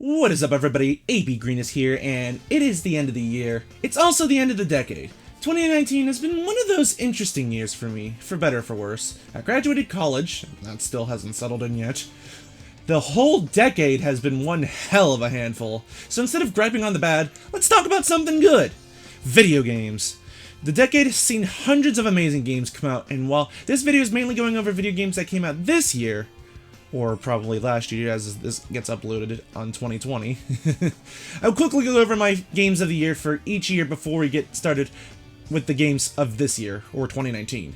What is up, everybody? apgrenus here, and it is the end of the year. It's also the end of the decade. 2019 has been one of those interesting years for me, for better or for worse. I graduated college, that still hasn't settled in yet. The whole decade has been one hell of a handful, so instead of griping on the bad, let's talk about something good. Video games. The decade has seen hundreds of amazing games come out, and while this video is mainly going over video games that came out this year, or probably last year as this gets uploaded on 2020, I'll quickly go over my games of the year for each year before we get started with the games of this year, or 2019.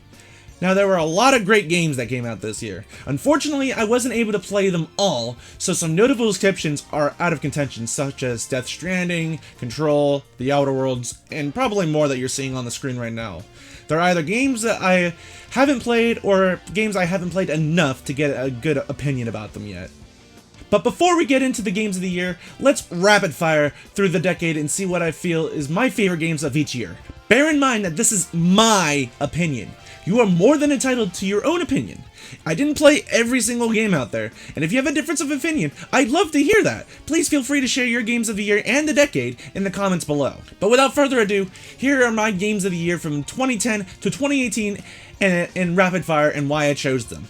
Now, there were a lot of great games that came out this year. Unfortunately, I wasn't able to play them all, so some notable exceptions are out of contention, such as Death Stranding, Control, The Outer Worlds, and probably more that you're seeing on the screen right now. They're either games that I haven't played, or games I haven't played enough to get a good opinion about them yet. But before we get into the games of the year, let's rapid fire through the decade and see what I feel is my favorite games of each year. Bear in mind that this is my opinion. You are more than entitled to your own opinion. I didn't play every single game out there, and if you have a difference of opinion, I'd love to hear that. Please feel free to share your games of the year and the decade in the comments below. But without further ado, here are my games of the year from 2010 to 2018 in rapid fire and why I chose them.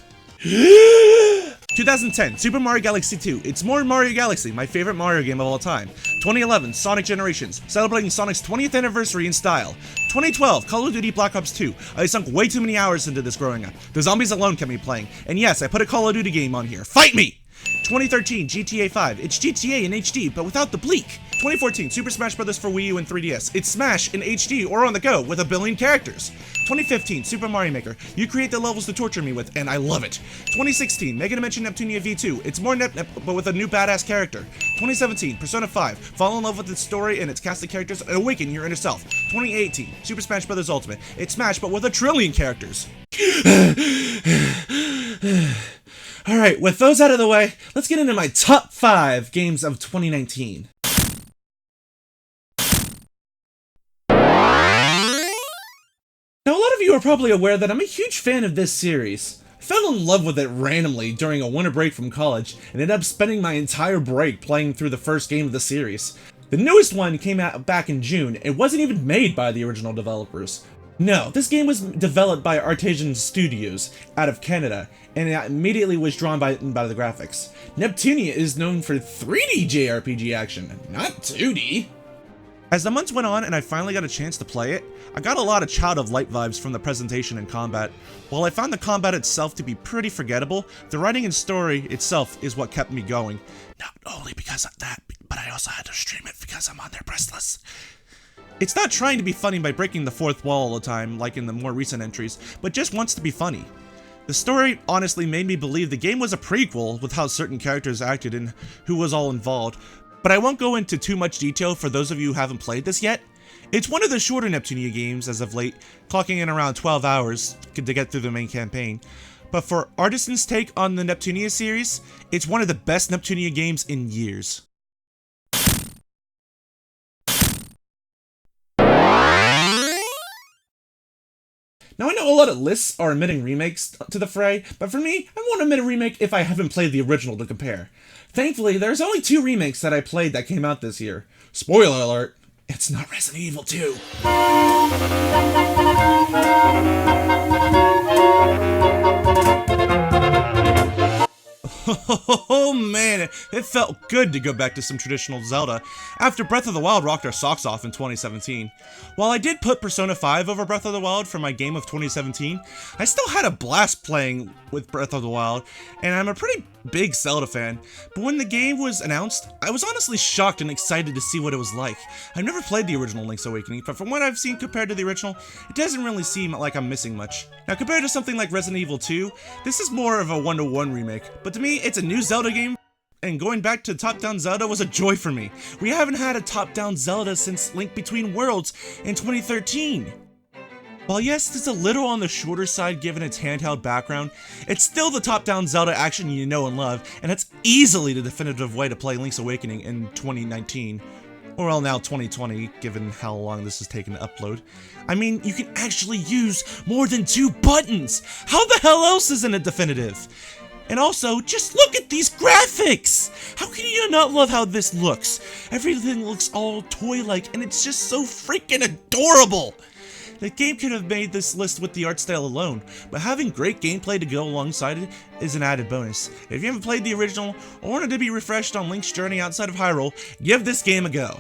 2010, Super Mario Galaxy 2. It's more Mario Galaxy, my favorite Mario game of all time. 2011, Sonic Generations, celebrating Sonic's 20th anniversary in style. 2012, Call of Duty Black Ops 2. I sunk way too many hours into this growing up. The zombies alone kept me playing. And yes, I put a Call of Duty game on here. Fight me! 2013, GTA 5. It's GTA in HD, but without the bleak. 2014, Super Smash Bros. For Wii U and 3DS. It's Smash in HD or on the go with a billion characters. 2015, Super Mario Maker. You create the levels to torture me with, and I love it. 2016, Mega Dimension Neptunia V2. It's more Nep, but with a new badass character. 2017, Persona 5. Fall in love with its story and its cast of characters and awaken your inner self. 2018, Super Smash Bros. Ultimate. It's Smash, but with a trillion characters. Alright, with those out of the way, let's get into my top 5 games of 2019. Now, a lot of you are probably aware that I'm a huge fan of this series. I fell in love with it randomly during a winter break from college, and ended up spending my entire break playing through the first game of the series. The newest one came out back in June. It wasn't even made by the original developers. No, this game was developed by Artesian Studios out of Canada, and it immediately was drawn by the graphics. Neptunia is known for 3D JRPG action, not 2D. As the months went on and I finally got a chance to play it, I got a lot of Child of Light vibes from the presentation and combat. While I found the combat itself to be pretty forgettable, the writing and story itself is what kept me going. Not only because of that, but I also had to stream it because I'm on there breastless. It's not trying to be funny by breaking the fourth wall all the time, like in the more recent entries, but just wants to be funny. The story honestly made me believe the game was a prequel with how certain characters acted and who was all involved, but I won't go into too much detail for those of you who haven't played this yet. It's one of the shorter Neptunia games as of late, clocking in around 12 hours to get through the main campaign. But for Artisan's take on the Neptunia series, it's one of the best Neptunia games in years. Now, I know a lot of lists are admitting remakes to the fray, but for me, I won't admit a remake if I haven't played the original to compare. Thankfully, there's only 2 remakes that I played that came out this year. Spoiler alert, it's not Resident Evil 2. Oh man, it felt good to go back to some traditional Zelda after Breath of the Wild rocked our socks off in 2017. While I did put Persona 5 over Breath of the Wild for my game of 2017, I still had a blast playing with Breath of the Wild, and I'm a pretty big Zelda fan, but when the game was announced, I was honestly shocked and excited to see what it was like. I've never played the original Link's Awakening, but from what I've seen compared to the original, it doesn't really seem like I'm missing much. Now, compared to something like Resident Evil 2, this is more of a one-to-one remake, but to me, it's a new Zelda game, and going back to top-down Zelda was a joy for me. We haven't had a top-down Zelda since Link Between Worlds in 2013. While yes, it's a little on the shorter side given its handheld background, it's still the top-down Zelda action you know and love, and it's easily the definitive way to play Link's Awakening in 2019. Or well, now 2020, given how long this has taken to upload. I mean, you can actually use more than 2 buttons! How the hell else isn't it definitive? And also, just look at these graphics! How can you not love how this looks? Everything looks all toy-like, and it's just so freaking adorable! The game could have made this list with the art style alone, but having great gameplay to go alongside it is an added bonus. If you haven't played the original, or wanted to be refreshed on Link's journey outside of Hyrule, give this game a go.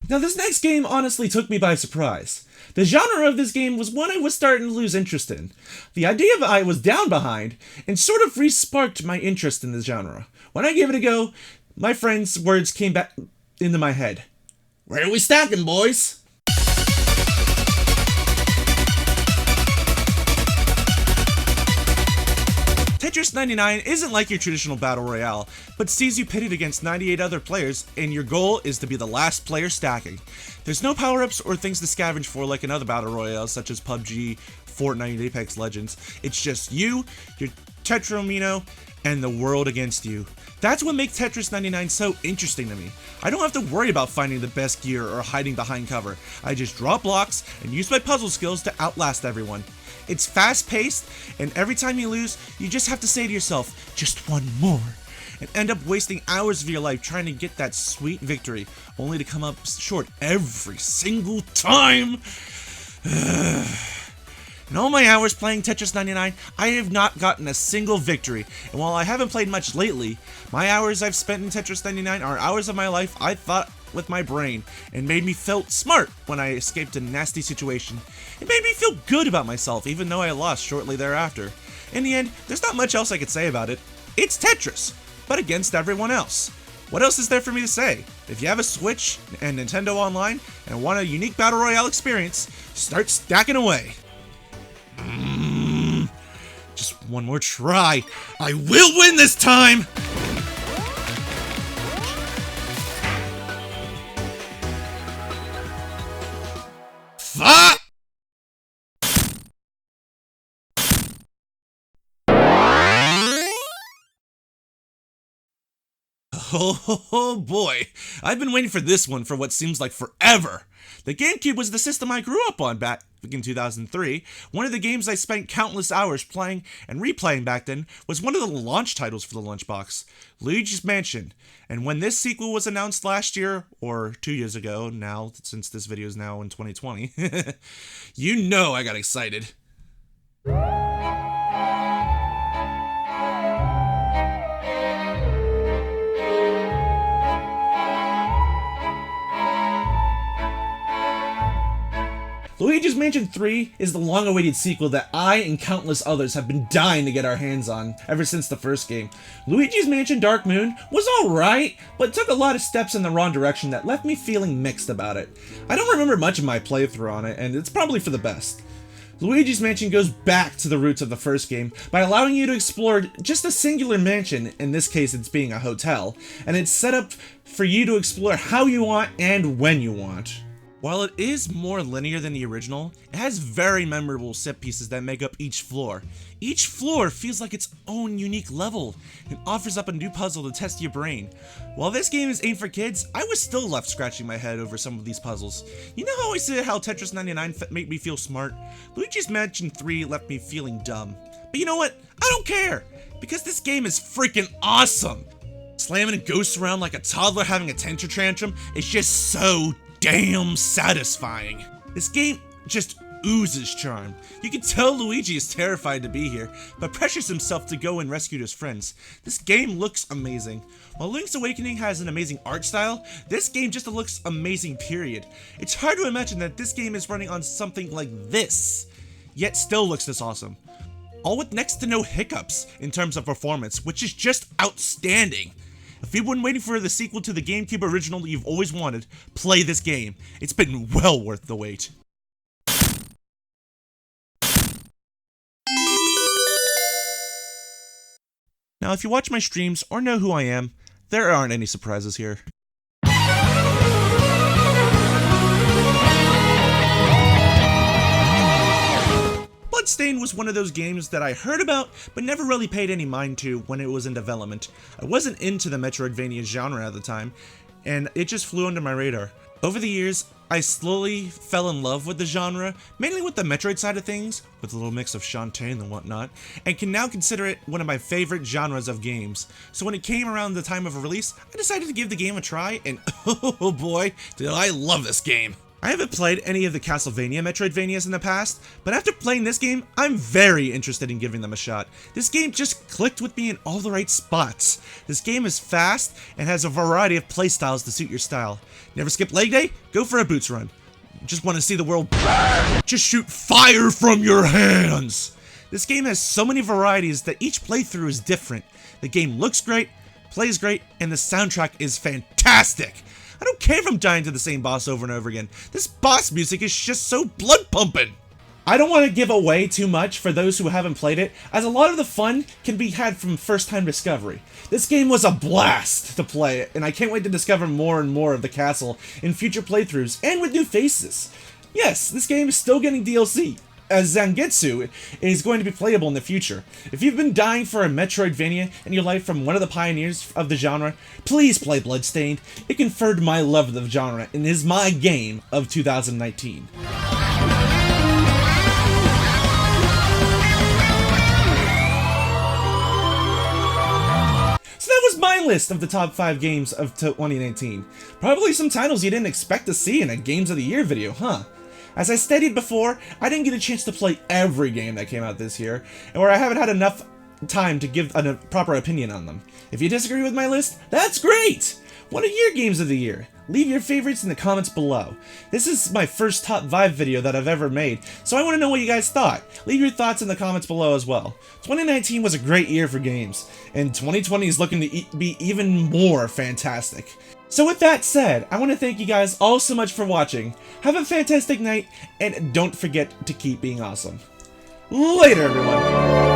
Now this next game honestly took me by surprise. The genre of this game was one I was starting to lose interest in. The idea of I was down behind, and sort of re-sparked my interest in the genre. When I gave it a go, my friend's words came back into my head. Where are we stacking, boys? Tetris 99 isn't like your traditional battle royale, but sees you pitted against 98 other players, and your goal is to be the last player stacking. There's no power-ups or things to scavenge for like in other battle royales such as PUBG, Fortnite, and Apex Legends. It's just you, your Tetromino, and the world against you. That's what makes Tetris 99 so interesting to me. I don't have to worry about finding the best gear or hiding behind cover. I just drop blocks and use my puzzle skills to outlast everyone. It's fast-paced, and every time you lose, you just have to say to yourself, just one more, and end up wasting hours of your life trying to get that sweet victory, only to come up short every single time. In all my hours playing Tetris 99, I have not gotten a single victory, and while I haven't played much lately, my hours I've spent in Tetris 99 are hours of my life I thought with my brain, and made me feel smart when I escaped a nasty situation. It made me feel good about myself, even though I lost shortly thereafter. In the end, there's not much else I could say about it. It's Tetris, but against everyone else. What else is there for me to say? If you have a Switch and Nintendo Online and want a unique Battle Royale experience, start stacking away. Just one more try. I will win this time! Fuck! Oh boy, I've been waiting for this one for what seems like forever. The GameCube was the system I grew up on back in 2003. One of the games I spent countless hours playing and replaying back then was one of the launch titles for the lunchbox, Luigis Mansion. And when this sequel was announced last year, or 2 years ago now, since this video is now in 2020, you know I got excited. Luigi's Mansion 3 is the long-awaited sequel that I and countless others have been dying to get our hands on ever since the first game. Luigi's Mansion Dark Moon was alright, but took a lot of steps in the wrong direction that left me feeling mixed about it. I don't remember much of my playthrough on it, and it's probably for the best. Luigi's Mansion goes back to the roots of the first game by allowing you to explore just a singular mansion, in this case it's being a hotel, and it's set up for you to explore how you want and when you want. While it is more linear than the original, it has very memorable set pieces that make up each floor. Each floor feels like its own unique level and offers up a new puzzle to test your brain. While this game is aimed for kids, I was still left scratching my head over some of these puzzles. You know how I said how Tetris 99 made me feel smart? Luigi's Mansion 3 left me feeling dumb. But you know what? I don't care! Because this game is freaking awesome! Slamming ghosts around like a toddler having a temper tantrum is just so damn satisfying. This game just oozes charm. You can tell Luigi is terrified to be here, but pressures himself to go and rescue his friends. This game looks amazing. While Link's Awakening has an amazing art style, this game just looks amazing, period. It's hard to imagine that this game is running on something like this, yet still looks this awesome. All with next to no hiccups in terms of performance, which is just outstanding. If you've been waiting for the sequel to the GameCube original you've always wanted, play this game. It's been well worth the wait. Now, if you watch my streams or know who I am, there aren't any surprises here. Bloodstained was one of those games that I heard about but never really paid any mind to when it was in development. I wasn't into the Metroidvania genre at the time, and it just flew under my radar. Over the years, I slowly fell in love with the genre, mainly with the Metroid side of things, with a little mix of Shantae and whatnot, and can now consider it one of my favorite genres of games. So when it came around the time of release, I decided to give the game a try, and oh boy, did I love this game! I haven't played any of the Castlevania Metroidvanias in the past, but after playing this game, I'm very interested in giving them a shot. This game just clicked with me in all the right spots. This game is fast and has a variety of playstyles to suit your style. Never skip leg day? Go for a boots run. Just want to see the world burn? Just shoot fire from your hands! This game has so many varieties that each playthrough is different. The game looks great, plays great, and the soundtrack is fantastic! I don't care if I'm dying to the same boss over and over again. This boss music is just so blood pumping. I don't want to give away too much for those who haven't played it, as a lot of the fun can be had from first time discovery. This game was a blast to play, and I can't wait to discover more and more of the castle in future playthroughs and with new faces. Yes, this game is still getting DLC, as Zangetsu is going to be playable in the future. If you've been dying for a Metroidvania in your life from one of the pioneers of the genre, please play Bloodstained. It conferred my love of the genre and is my game of 2019. So that was my list of the top 5 games of 2019. Probably some titles you didn't expect to see in a Games of the Year video, huh? As I stated before, I didn't get a chance to play every game that came out this year, or I haven't had enough time to give a proper opinion on them. If you disagree with my list, that's great! What are your games of the year? Leave your favorites in the comments below. This is my first top 5 video that I've ever made, so I want to know what you guys thought. Leave your thoughts in the comments below as well. 2019 was a great year for games, and 2020 is looking to be even more fantastic. So with that said, I want to thank you guys all so much for watching. Have a fantastic night, and don't forget to keep being awesome. Later, everyone!